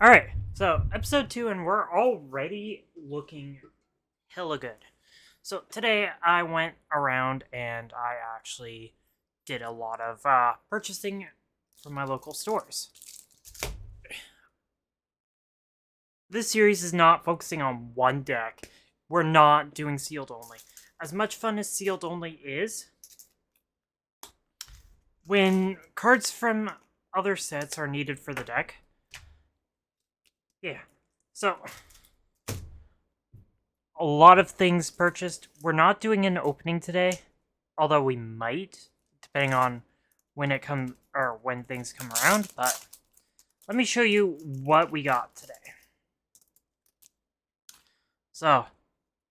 Alright, so episode 2, and we're already looking hella good. So today I went around and I actually did a lot of purchasing from my local stores. This series is not focusing on one deck. We're not doing sealed only. As much fun as sealed only is, when cards from other sets are needed for the deck, yeah. So a lot of things purchased. We're not doing an opening today, although we might, depending on when it comes or when things come around. But let me show you what we got today. So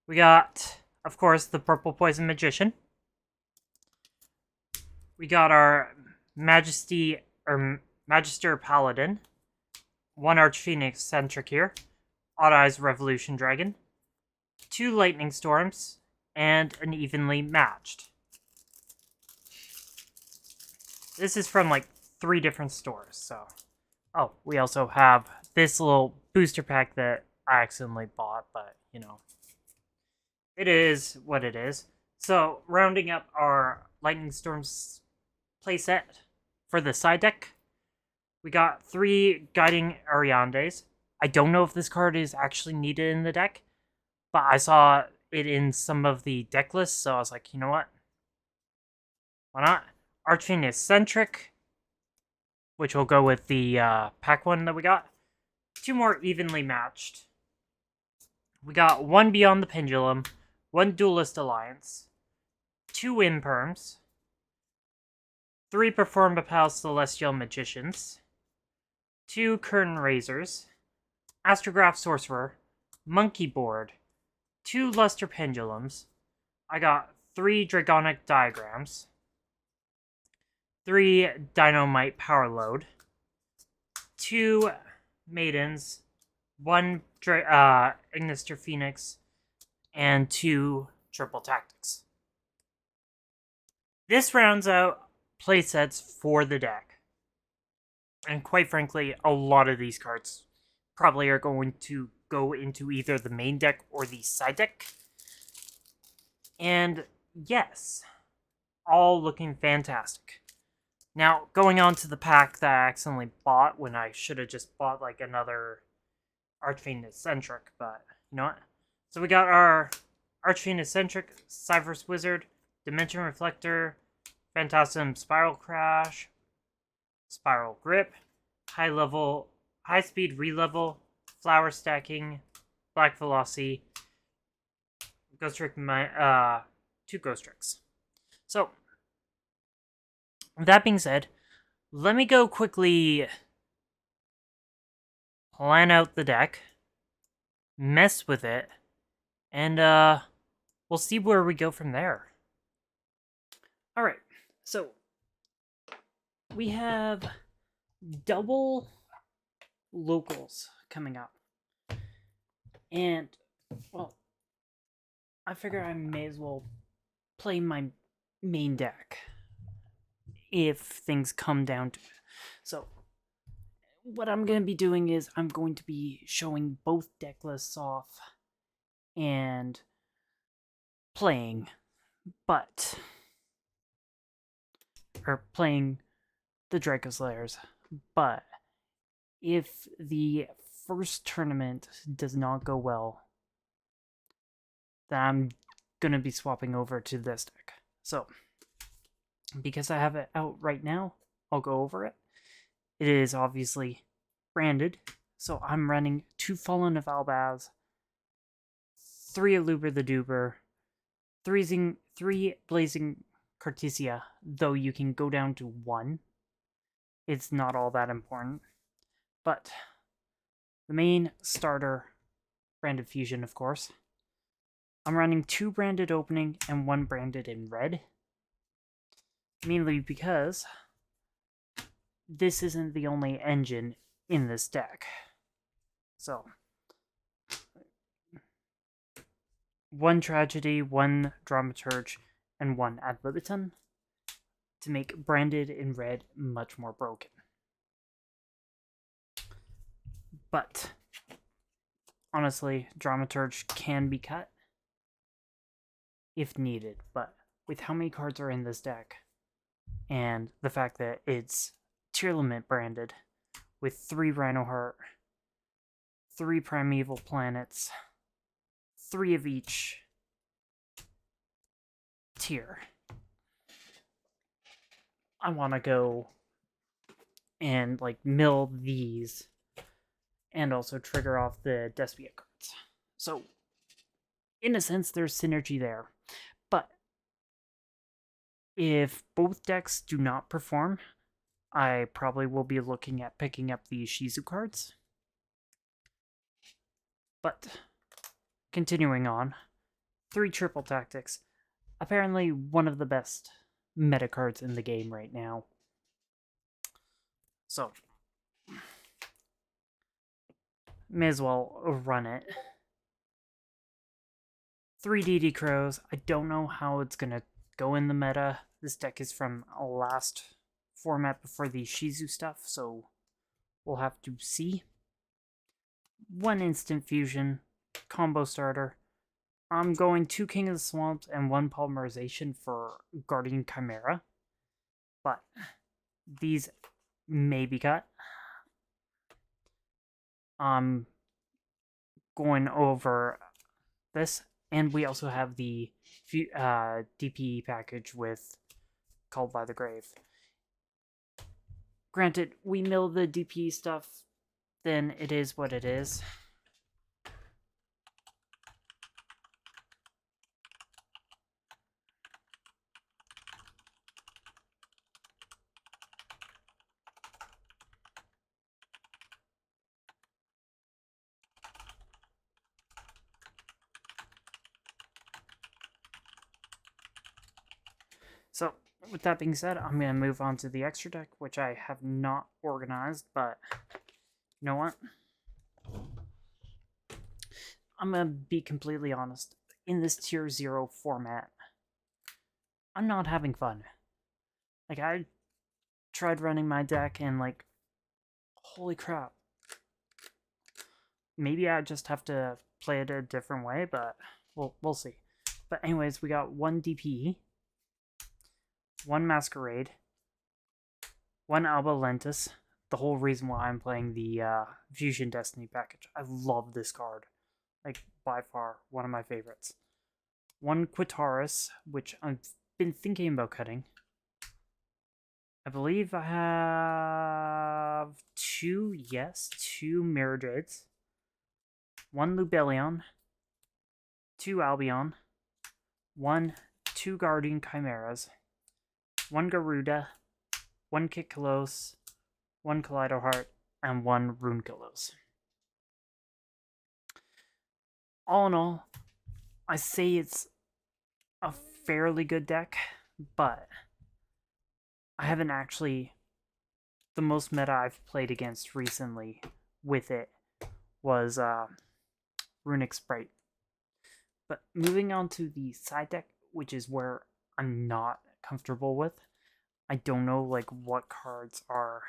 we got, of course, the Purple Poison Magician. We got our Majesty or Magister Paladin, one Archphoenix Centric here, Odd Eyes Revolution Dragon, two Lightning Storms, and an evenly matched. This is from like 3 different stores, so. Oh, we also have this little booster pack that I accidentally bought, but, you know. It is what it is. So, rounding up our Lightning Storms playset for the side deck, we got 3 Guiding Ariandes. I don't know if this card is actually needed in the deck, but I saw it in some of the deck lists, so I was like, you know what? Why not? Archphoenix Centric, which will go with the pack one that we got. 2 more evenly matched. We got 1 Beyond the Pendulum, 1 Duelist Alliance, 2 Imperms, 3 Performapal Celestial Magicians, 2 Curtain Raisers, Astrograph Sorcerer, Monkey Board, 2 Luster Pendulums. I got 3 Dragonic Diagrams, 3 Dynamite Power Load, 2 Maidens, 1 Ignister Phoenix, and 2 Triple Tactics. This rounds out playsets for the deck. And quite frankly, a lot of these cards probably are going to go into either the main deck or the side deck. And yes, all looking fantastic. Now, going on to the pack that I accidentally bought when I should have just bought like another Archfiend Eccentric, but you know what? So we got our Archfiend Eccentric, Cypher's Wizard, Dimension Reflector, Phantasm Spiral Crash, Spiral Grip, High Speed Relevel, Flower Stacking, Black Velocity, Ghost Trick, 2 Ghost Tricks. So, that being said, let me go quickly plan out the deck, mess with it, and we'll see where we go from there. Alright, so we have double locals coming up. And, well, I figure I may as well play my main deck if things come down to it. So, what I'm going to be doing is I'm going to be showing both deck lists off and playing, playing the Draco Slayers. But if the first tournament does not go well, then I'm going to be swapping over to this deck. So, because I have it out right now, I'll go over it. It is obviously branded, so I'm running 2 Fallen of Albaz, 3 Aluber the Duber, 3 Blazing Cartesia, though you can go down to 1. It's not all that important. But the main starter, Branded Fusion, of course. I'm running 2 branded opening and 1 branded in red. Mainly because this isn't the only engine in this deck. So, 1 Tragedy, 1 Dramaturge, and 1 Ad Libitum to make branded in red much more broken. But honestly, Dramaturge can be cut if needed, but with how many cards are in this deck, and the fact that it's Tier Limit branded, with 3 Rhinoheart, 3 Primeval Planets, 3 of each tier, I want to go and like mill these and also trigger off the Despia cards. So in a sense, there's synergy there. But if both decks do not perform, I probably will be looking at picking up the Shizu cards. But continuing on, 3 Triple Tactics. Apparently one of the best meta cards in the game right now. So, may as well run it. 3 DD Crows. I don't know how it's going to go in the meta. This deck is from a last format before the Shizu stuff, so we'll have to see. 1 Instant Fusion, combo starter. I'm going 2 King of the Swamps and 1 Polymerization for Guardian Chimera. But these may be cut. I'm going over this, and we also have the DPE package with Called by the Grave. Granted, we mill the DPE stuff, then it is what it is. So, with that being said, I'm going to move on to the extra deck, which I have not organized, but you know what? I'm going to be completely honest. In this Tier 0 format, I'm not having fun. Like, I tried running my deck and, like, holy crap. Maybe I just have to play it a different way, but we'll see. But anyways, we got 1 DPE, 1 Masquerade, 1 Alba Lentis. The whole reason why I'm playing the Fusion Destiny package. I love this card. Like, by far, one of my favorites. 1 Quitaris, which I've been thinking about cutting. I believe I have 2 Mirrodreds. 1 Lubellion. 2 Albion. 2 Guardian Chimeras. 1 Garuda. 1 Kitkalos. 1 Kaleidoheart. And 1 Runekalos. All in all, I say it's a fairly good deck, but I haven't actually... The most meta I've played against recently with it was Runic Sprite. But moving on to the side deck, which is where I'm not comfortable with. I don't know like what cards are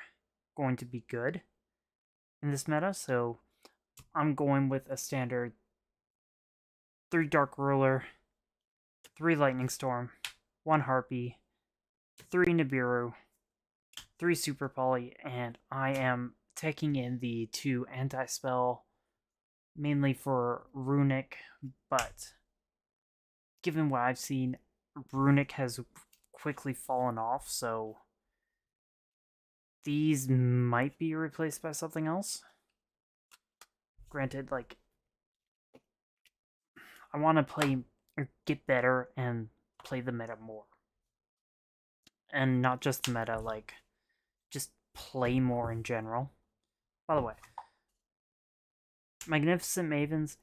going to be good in this meta, so I'm going with a standard 3 Dark Ruler, 3 Lightning Storm, 1 Harpy, 3 Nibiru, 3 Super Poly, and I am taking in the 2 Anti-Spell, mainly for Runic, but given what I've seen, Runic has quickly fallen off, so these might be replaced by something else. Granted, like, I want to play or get better and play the meta more. And not just the meta, like, just play more in general. By the way, Magnificent Mavens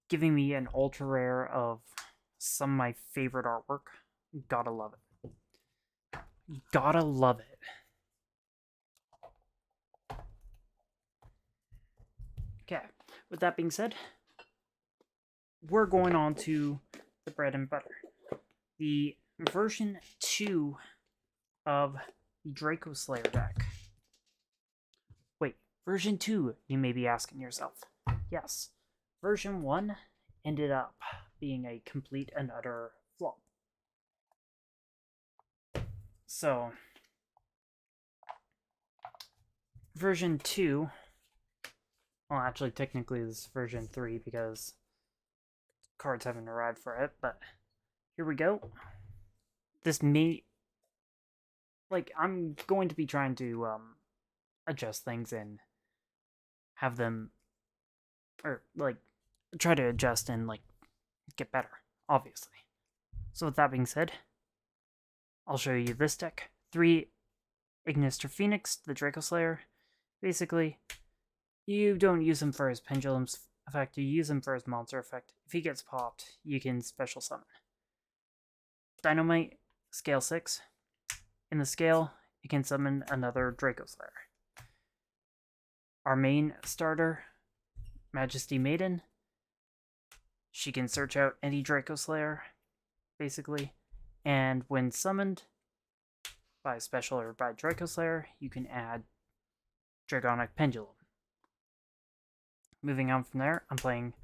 giving me an ultra rare of some of my favorite artwork. Gotta love it. Gotta love it. Okay, with that being said, we're going on to the bread and butter. The version 2 of the Draco Slayer deck. Wait, Version 2, you may be asking yourself. Yes, version 1 ended up being a complete and utter flop. So, version 2, well, actually, technically, this is version 3 because cards haven't arrived for it, but here we go. This may, like, I'm going to be trying to adjust things and have them, or like, try to adjust and like get better, obviously. So with that being said, I'll show you this deck. 3 Ignister Phoenix, the Draco Slayer. Basically, you don't use him for his Pendulum's effect, you use him for his monster effect. If he gets popped, you can special summon. Dynamite, scale 6. In the scale, you can summon another Draco Slayer. Our main starter, Majesty Maiden. She can search out any Draco Slayer, basically. And when summoned by special or by Draco Slayer, you can add Dragonic Pendulum. Moving on from there, I'm playing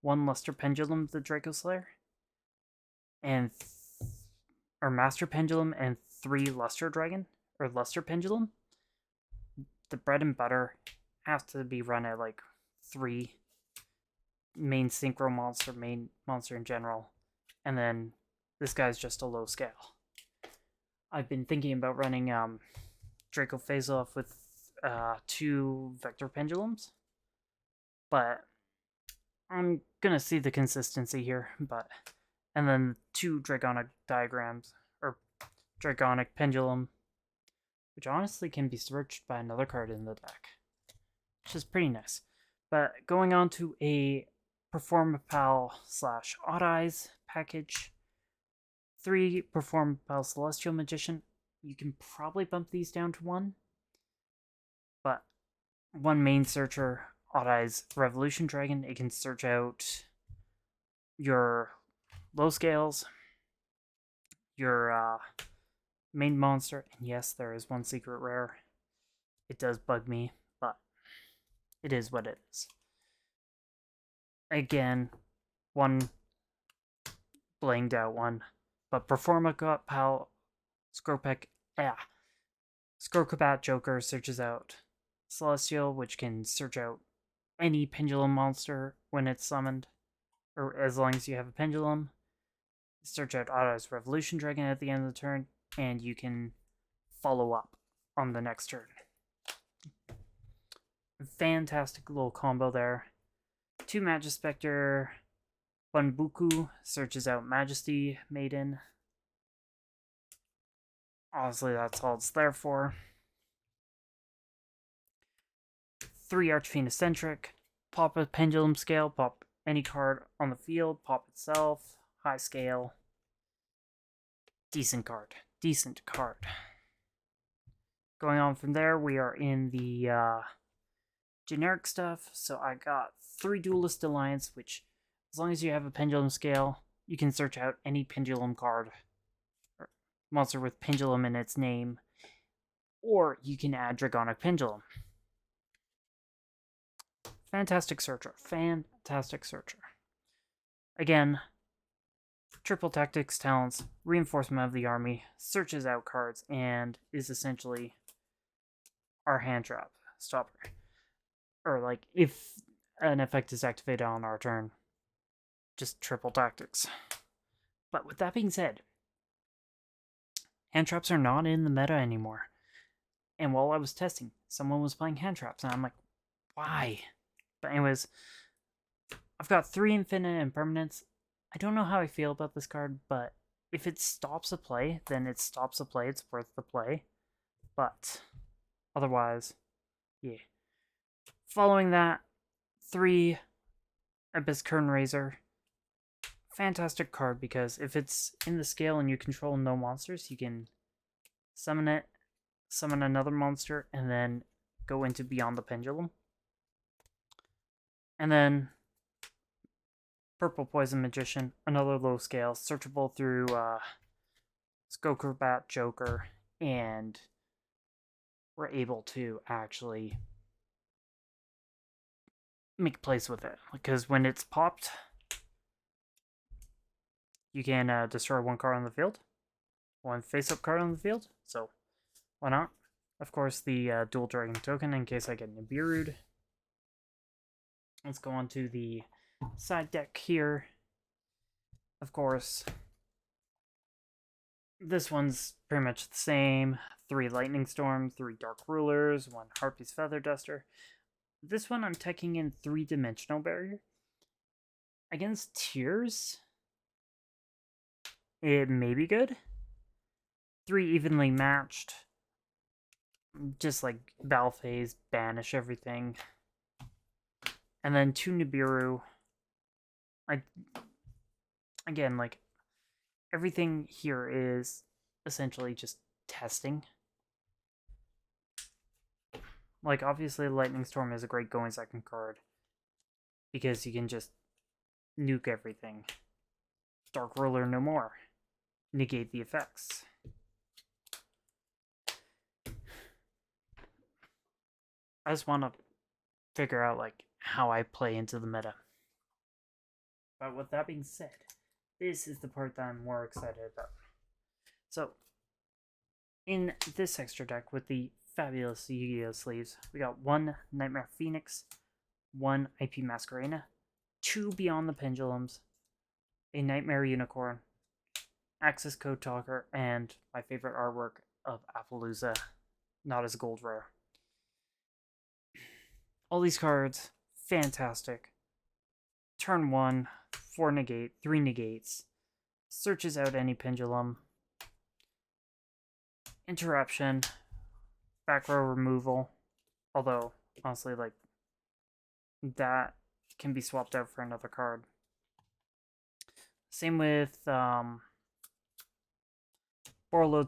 1 Luster Pendulum, the Draco Slayer, and or Master Pendulum, and 3 Luster Dragon, or Luster Pendulum. The bread and butter has to be run at like 3 main synchro monster, main monster in general, and then this guy's just a low scale. I've been thinking about running Draco Phase-Off with 2 Vector Pendulums, but I'm gonna see the consistency here, and then 2 Dragonic Diagrams, or Dragonic Pendulum, which honestly can be searched by another card in the deck, which is pretty nice. But going on to a Performapal / Odd Eyes package, 3 Performapal Celestial Magician. You can probably bump these down to 1, but 1 main searcher, Odd Eyes Revolution Dragon. It can search out your low scales, your main monster, and yes, there is 1 secret rare. It does bug me, but it is what it is. Again, 1 blinged out 1, but Performapal Skrokbat Joker searches out Celestial, which can search out any Pendulum monster when it's summoned, or as long as you have a Pendulum. Search out Odd Eyes Revolution Dragon at the end of the turn, and you can follow up on the next turn. Fantastic little combo there. 2 Magispector Bunbuku searches out Majesty Maiden. Honestly, that's all it's there for. 3 Archfiend Eccentric. Pop a Pendulum Scale, pop any card on the field, pop itself, high scale. Decent card. Decent card. Going on from there, we are in the generic stuff. So I got 3 Duelist Alliance, which, as long as you have a Pendulum Scale, you can search out any Pendulum card, or monster with Pendulum in its name, or you can add Dragonic Pendulum. Fantastic searcher. Fantastic searcher. Again, triple tactics talents, reinforcement of the army, searches out cards, and is essentially our hand trap stopper. Or like, if an effect is activated on our turn, just triple tactics. But with that being said, hand traps are not in the meta anymore. And while I was testing, someone was playing hand traps, and I'm like, why? But anyways, I've got 3 Infinite Impermanence. I don't know how I feel about this card, but if it stops a play, then it stops a play. It's worth the play. But otherwise, yeah. Following that, 3 Abyss Curtain Razor. Fantastic card, because if it's in the scale and you control no monsters, you can summon it, summon another monster, and then go into Beyond the Pendulum. And then Purple Poison Magician, another low scale, searchable through Skrokbat Joker, and we're able to actually make plays with it, because when it's popped, you can destroy one card on the field, one face-up card on the field, so why not? Of course, the dual dragon token in case I get Nibiru'd. Let's go on to the side deck here. Of course, this one's pretty much the same. 3 Lightning Storm, 3 Dark Rulers, 1 Harpy's Feather Duster. This one I'm teching in 3-dimensional barrier. Against Tears, it may be good. 3 evenly matched. Just like Battle Phase, banish everything. And then 2 Nibiru. Again, like, everything here is essentially just testing. Like, obviously, Lightning Storm is a great going second card because you can just nuke everything. Dark Ruler no more. Negate the effects. I just want to figure out, like, how I play into the meta. But with that being said, this is the part that I'm more excited about. So, in this extra deck with the fabulous Yu-Gi-Oh! Sleeves, we got 1 Nightmare Phoenix, 1 IP Masquerena, 2 Beyond the Pendulums, a Nightmare Unicorn, Axis Code Talker, and my favorite artwork of Appaloosa, not as gold rare. All these cards, fantastic. Turn 1, 4 negate, 3 negates, searches out any pendulum, interruption, back row removal, although, honestly, like, that can be swapped out for another card. Same with Borreload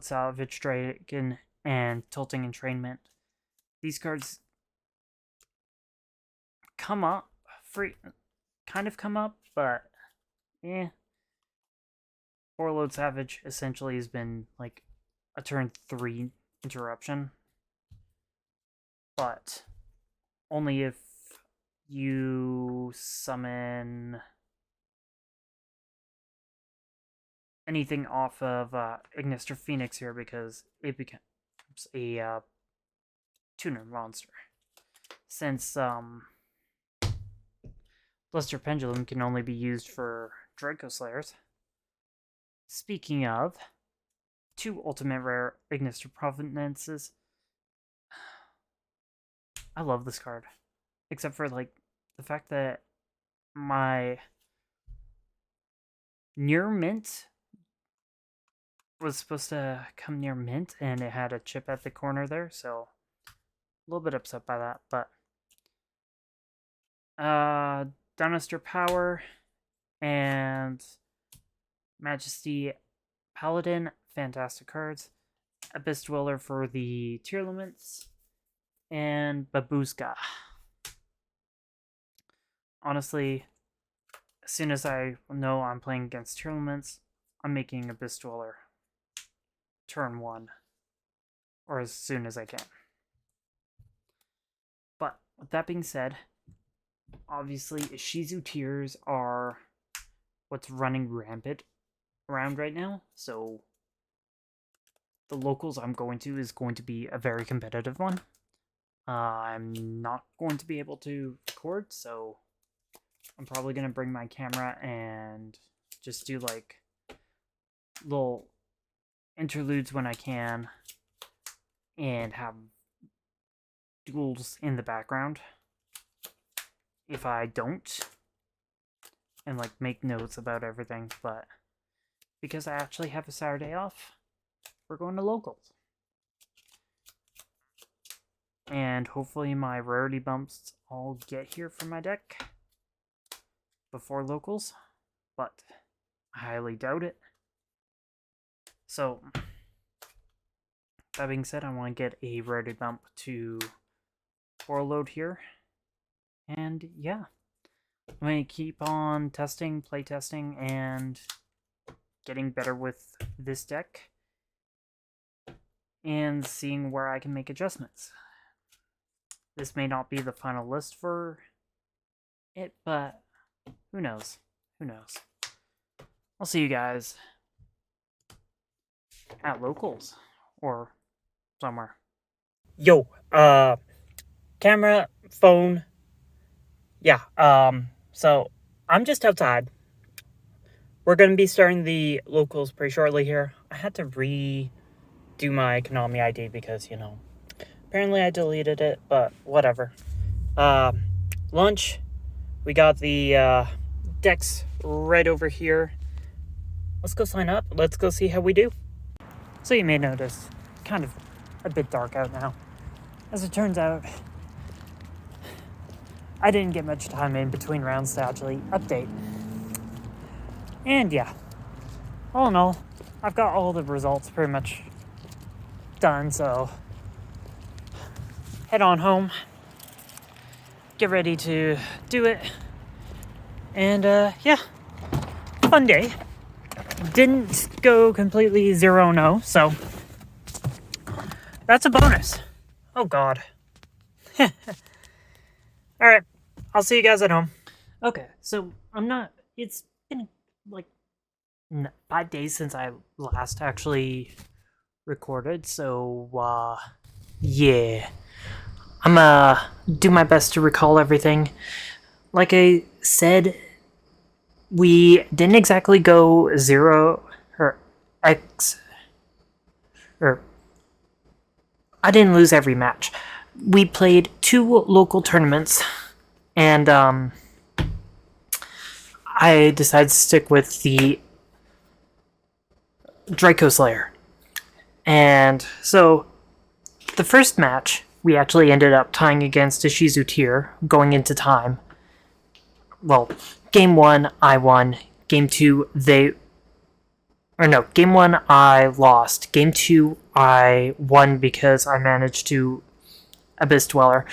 Salvage Dragon and Tilting Entrainment. These cards come up, kind of come up, but Borreload Savage essentially has been like a turn 3 interruption, but only if you summon anything off of Ignister Phoenix here, because it becomes a tuner monster. Since Blister Pendulum can only be used for Draco Slayers. Speaking of, 2 Ultimate Rare Ignister Provenances. I love this card. Except for, like, the fact that my near mint was supposed to come near mint, and it had a chip at the corner there, so a little bit upset by that, but Downister Power and Majesty Paladin, fantastic cards. Abyss Dweller for the Tearlaments, and Babushka. Honestly, as soon as I know I'm playing against Tearlaments, I'm making Abyss Dweller turn 1, or as soon as I can. But with that being said, obviously Ishizu Tears are what's running rampant around right now, so the locals I'm going to is going to be a very competitive one. I'm not going to be able to record, so I'm probably going to bring my camera and just do like little interludes when I can and have duels in the background if I don't, and like make notes about everything. But because I actually have a Saturday off, we're going to locals, and hopefully my rarity bumps all get here for my deck before locals, but I highly doubt it. So that being said, I want to get a rarity bump to Borreload here, and yeah, I'm going to keep on testing, playtesting, and getting better with this deck, and seeing where I can make adjustments. This may not be the final list for it, but who knows? Who knows? I'll see you guys at locals or somewhere. Yo, camera, phone. Yeah, so I'm just outside. We're gonna be starting the locals pretty shortly here. I had to redo my Konami ID because, apparently I deleted it, but whatever. Lunch. We got the, decks right over here. Let's go sign up. Let's go see how we do. So you may notice, kind of a bit dark out now. As it turns out, I didn't get much time in between rounds to actually update. And yeah, all in all, I've got all the results pretty much done, so head on home, get ready to do it, and yeah, fun day. Didn't go completely 0-0, so that's a bonus. Oh god. Alright, I'll see you guys at home. Okay, so it's been like 5 days since I last actually recorded, so yeah. I'm do my best to recall everything. Like I said, we didn't exactly go 0 or X, or I didn't lose every match. We played 2 local tournaments, and I decided to stick with the Draco Slayer. And so, the first match, we actually ended up tying against Ishizu Tier going into time. Well, Game 1, I won. Game 2, Game 1, I lost. Game 2, I won because I managed to Abyss Dweller.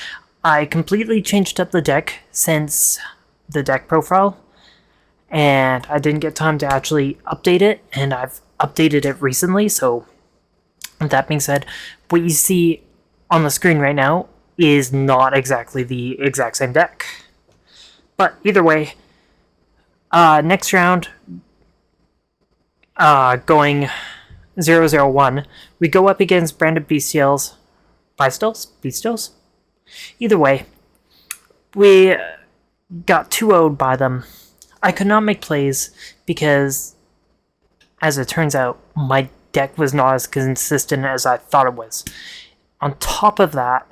I completely changed up the deck since the deck profile, and I didn't get time to actually update it, and I've updated it recently, so that being said, what you see on the screen right now is not exactly the exact same deck. But either way, next round, going 0-0-1, we go up against Branded Bestials. Bestials? Either way, we got 2-0'd by them. I could not make plays because, as it turns out, my deck was not as consistent as I thought it was. On top of that,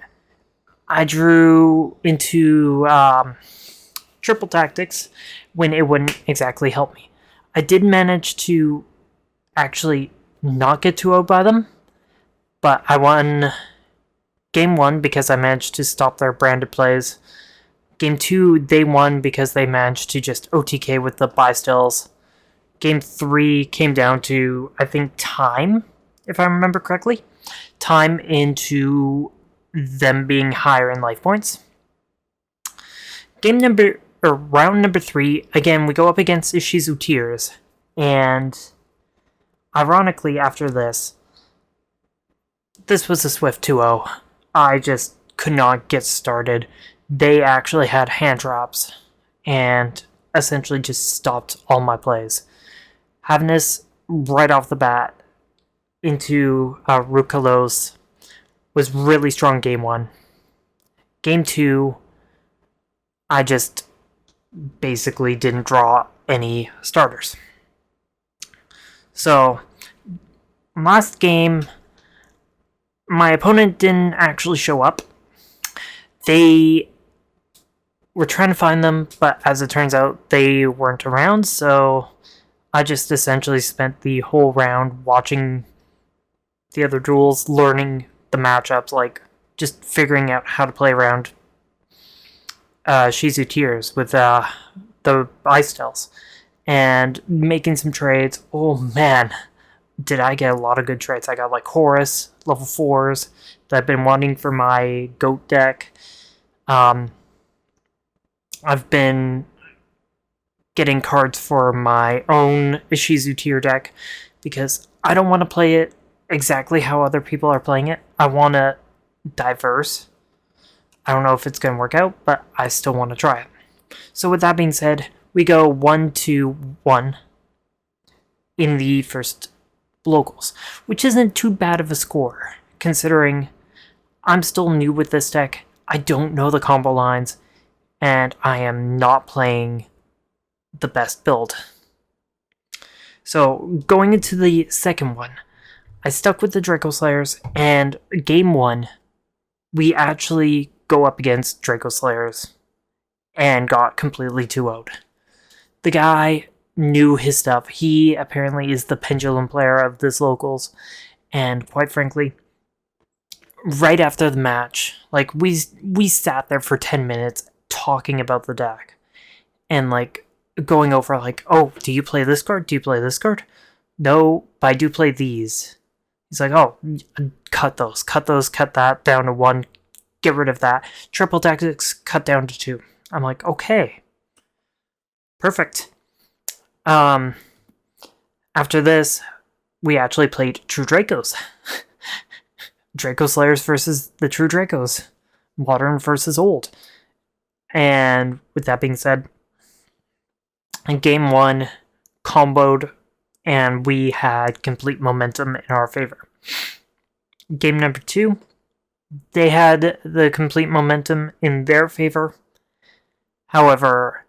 I drew into triple tactics when it wouldn't exactly help me. I did manage to actually not get 2-0'd by them, but I won Game 1 because I managed to stop their branded plays. Game 2, they won because they managed to just OTK with the buy stills. Game 3 came down to, I think, time, if I remember correctly. Time into them being higher in life points. Round number 3, again, we go up against Ishizu Tears, and ironically, after this was a swift 2-0. I just could not get started. They actually had hand traps, and essentially just stopped all my plays. Having this right off the bat into Rukalos was really strong game 1. Game 2, I just basically didn't draw any starters. So, last game, my opponent didn't actually show up. They were trying to find them, but as it turns out, they weren't around, so I just essentially spent the whole round watching the other duels, learning the matchups, like just figuring out how to play around Shizu Tears with the ice tells and making some trades. Oh man, did I get a lot of good trades. I got like Horus, level 4s that I've been wanting for my GOAT deck. I've been getting cards for my own Ishizu tier deck because I don't want to play it exactly how other people are playing it. I want to diverse. I don't know if it's going to work out, but I still want to try it. So with that being said, we go 1-1 in the first locals, which isn't too bad of a score, considering I'm still new with this deck, I don't know the combo lines, and I am not playing the best build. So going into the second one, I stuck with the Draco Slayers, and game 1, we actually go up against Draco Slayers and got completely 2-0'd. The guy knew his stuff. He apparently is the pendulum player of this locals, and quite frankly, right after the match, like we sat there for 10 minutes talking about the deck and like going over like, oh, do you play this card? Do you play this card? No, but I do play these. He's like, oh, cut those, cut that down to 1, get rid of that. Triple tactics, cut down to 2. I'm like, okay, perfect. After this, we actually played True Dracos. Draco Slayers versus the True Dracos. Modern versus old. And with that being said, in game 1, comboed, and we had complete momentum in our favor. Game number 2, they had the complete momentum in their favor. However,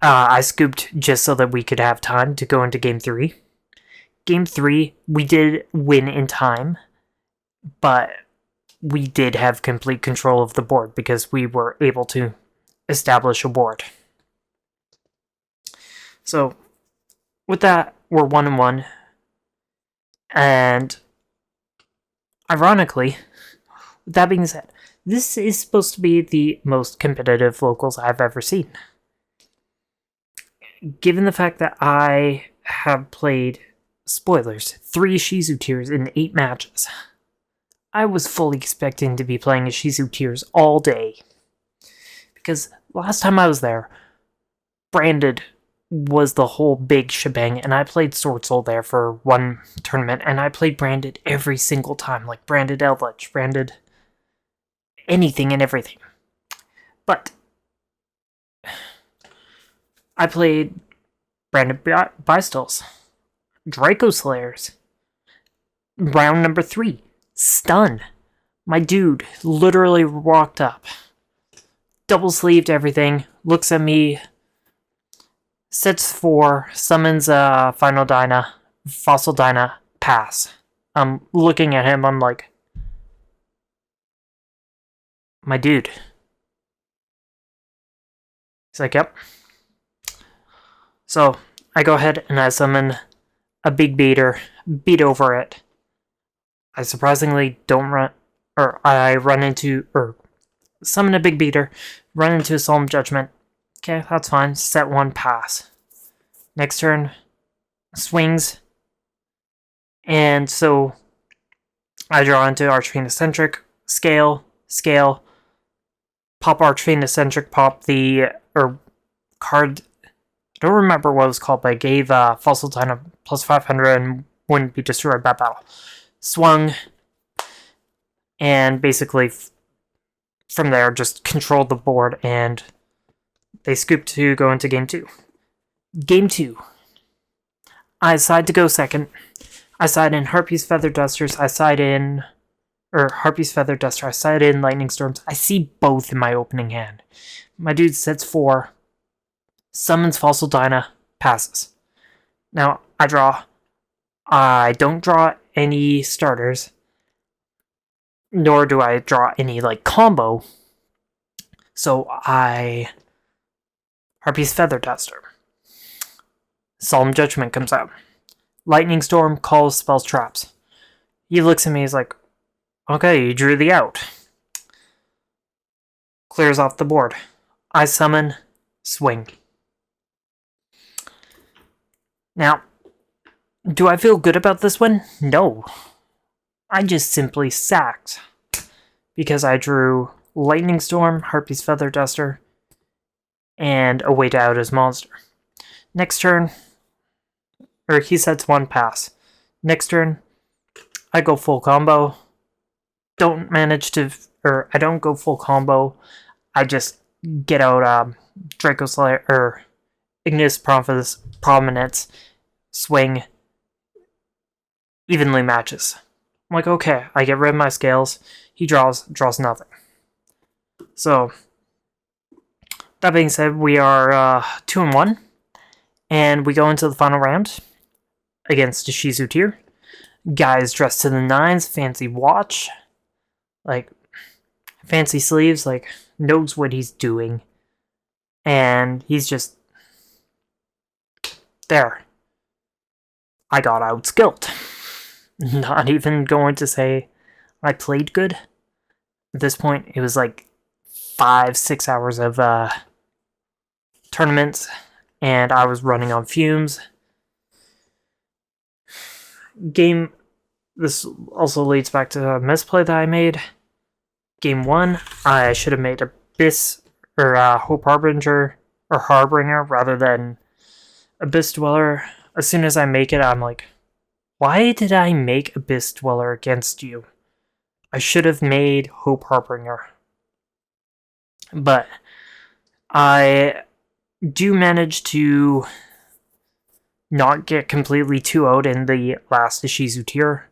I scooped just so that we could have time to go into game 3. Game 3, we did win in time, but we did have complete control of the board because we were able to establish a board. So, with that, we're 1-1. And, ironically, with that being said, this is supposed to be the most competitive locals I've ever seen. Given the fact that I have played, spoilers, 3 Shizu tiers in 8 matches, I was fully expecting to be playing a Shizu tiers all day. Because last time I was there, Branded was the whole big shebang, and I played Sword Soul there for one tournament, and I played Branded every single time, like Branded Eldritch, Branded anything and everything. But I played Branded Bystals, Draco Slayers, round number 3, stun. My dude literally walked up, double sleeved everything, looks at me, sets 4, summons Final Dyna, Fossil Dyna, pass. I'm looking at him, I'm like, my dude. He's like, yep. So, I go ahead and I summon a big beater, beat over it. I surprisingly don't run, or I run into, or summon a big beater, run into a Solemn Judgment. Okay, that's fine. Set 1, pass. Next turn, swings. And so, I draw into Archfiend Eccentric, scale, pop Archfiend Eccentric, pop the, or card, I don't remember what it was called, but I gave Fossil Dyna plus 500 and wouldn't be destroyed by battle. Swung, and basically from there just controlled the board, and they scooped to go into game 2. Game 2, I decide to go second. I side in Harpy's Feather Dusters, Harpy's Feather Duster, I side in Lightning Storms. I see both in my opening hand. My dude sets 4, summons Fossil Dyna, passes. Now, I draw. I don't draw any starters, nor do I draw any, like, combo. So Harpy's Feather Duster. Solemn Judgment comes out. Lightning Storm calls spells traps. He looks at me, he's like, okay, you drew the out. Clears off the board. I summon, swing. Now, do I feel good about this one? No. I just simply sacked. Because I drew Lightning Storm, Harpy's Feather Duster, and a way to out his monster. Next turn, or he sets 1, pass. Next turn, I go full combo. I don't go full combo. I just get out Draco Slayer or Ignis Prominence swing evenly matches. I'm like, okay, I get rid of my scales. He draws nothing. So, that being said, we are 2-1, and we go into the final round against Shizu Tier. Guys dressed to the nines, fancy watch, like fancy sleeves, like knows what he's doing, and he's just there. I got outskilled. Not even going to say I played good. At this point, it was like 5-6 hours of tournaments, and I was running on fumes. This also leads back to a misplay that I made. Game 1, I should have made Abyss or Hope Harbinger or Harbinger rather than Abyss Dweller. As soon as I make it, I'm like, why did I make Abyss Dweller against you? I should have made Hope Harbinger. But I do manage to not get completely 2-0'd in the last Ishizu tier.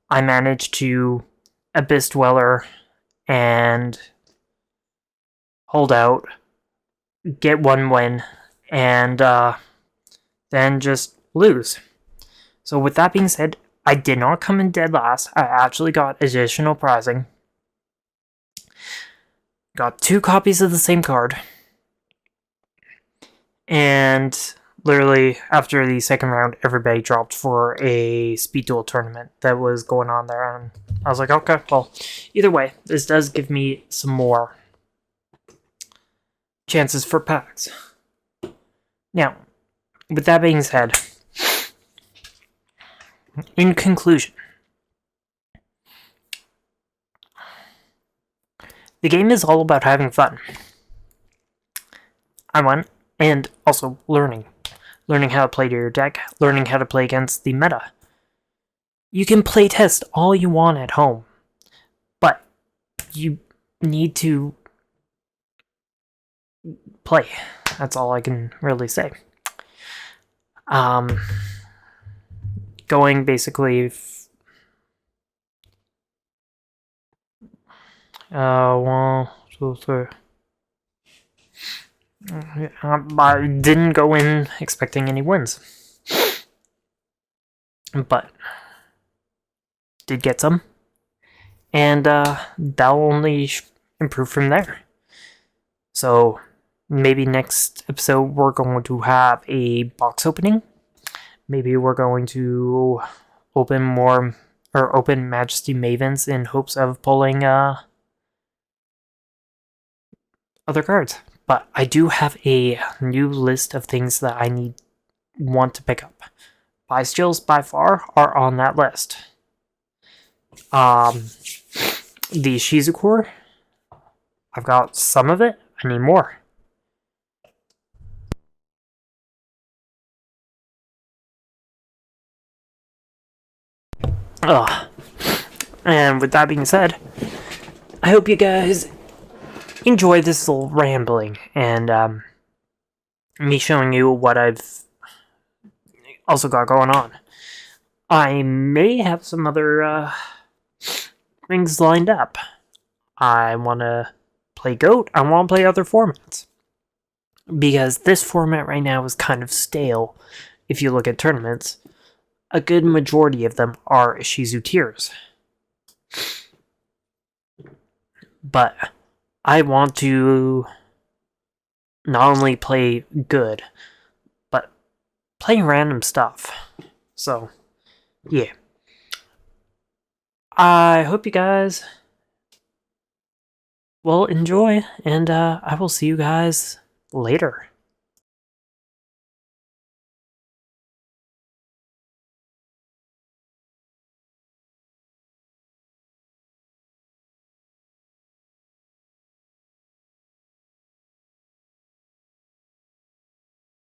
I managed to Abyss Dweller and hold out, get one win, and then just lose. So with that being said, I did not come in dead last. I actually got additional prizing. Got 2 copies of the same card. And literally after the second round, everybody dropped for a speed duel tournament that was going on there. And I was like, okay, well, either way, this does give me some more chances for packs. Now, with that being said, in conclusion, the game is all about having fun. I won, and also learning how to play to your deck, learning how to play against the meta. You can play test all you want at home, but you need to play. That's all I can really say. Going basically I didn't go in expecting any wins, but did get some, and that'll only improve from there. So maybe next episode we're going to have a box opening. Maybe we're going to open Majesty Mavens in hopes of pulling other cards. But I do have a new list of things that I want to pick up. Bystials by far are on that list. The Shizu Core, I've got some of it. I need more. And with that being said, I hope you guys enjoy this little rambling and me showing you what I've also got going on. I may have some other things lined up. I want to play GOAT. I want to play other formats. Because this format right now is kind of stale if you look at tournaments. A good majority of them are Ishizu tiers. But I want to not only play good, but play random stuff. So, yeah. I hope you guys will enjoy, and I will see you guys later.